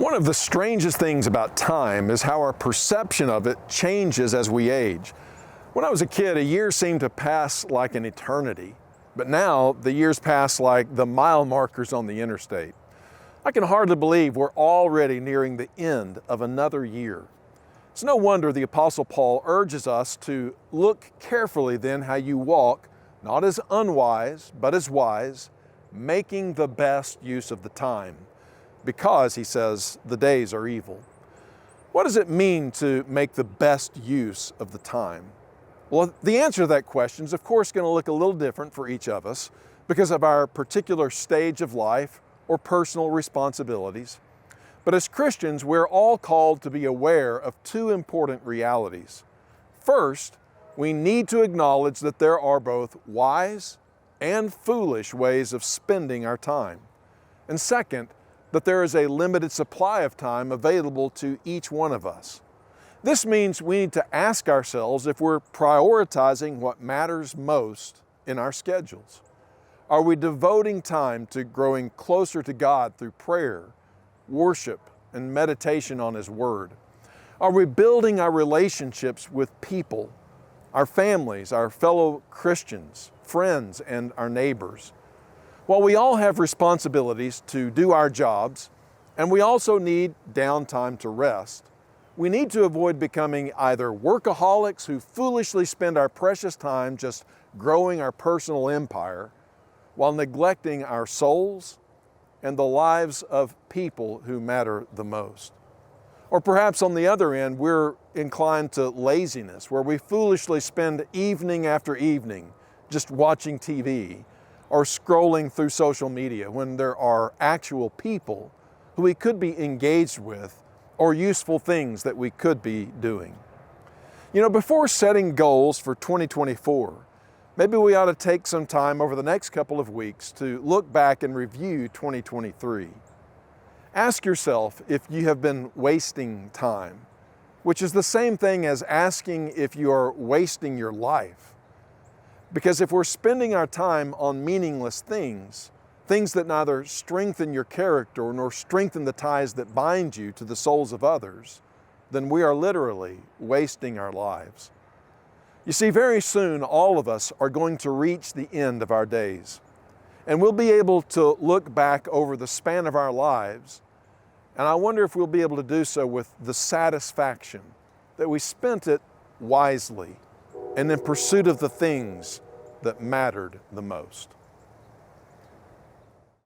One of the strangest things about time is how our perception of it changes as we age. When I was a kid, a year seemed to pass like an eternity, but now the years pass like the mile markers on the interstate. I can hardly believe we're already nearing the end of another year. It's no wonder the Apostle Paul urges us to look carefully then how you walk, not as unwise, but as wise, making the best use of the time. Because, he says, the days are evil. What does it mean to make the best use of the time? Well, the answer to that question is, of course, going to look a little different for each of us because of our particular stage of life or personal responsibilities. But as Christians, we're all called to be aware of two important realities. First, we need to acknowledge that there are both wise and foolish ways of spending our time. And second, that there is a limited supply of time available to each one of us. This means we need to ask ourselves if we're prioritizing what matters most in our schedules. Are we devoting time to growing closer to God through prayer, worship, and meditation on His Word? Are we building our relationships with people, our families, our fellow Christians, friends, and our neighbors? While we all have responsibilities to do our jobs, and we also need downtime to rest, we need to avoid becoming either workaholics who foolishly spend our precious time just growing our personal empire while neglecting our souls and the lives of people who matter the most. Or perhaps on the other end, we're inclined to laziness, where we foolishly spend evening after evening just watching TV, or scrolling through social media when there are actual people who we could be engaged with or useful things that we could be doing. You know, before setting goals for 2024, maybe we ought to take some time over the next couple of weeks to look back and review 2023. Ask yourself if you have been wasting time, which is the same thing as asking if you are wasting your life. Because if we're spending our time on meaningless things, things that neither strengthen your character nor strengthen the ties that bind you to the souls of others, then we are literally wasting our lives. You see, very soon all of us are going to reach the end of our days, and we'll be able to look back over the span of our lives, and I wonder if we'll be able to do so with the satisfaction that we spent it wisely and in pursuit of the things that mattered the most.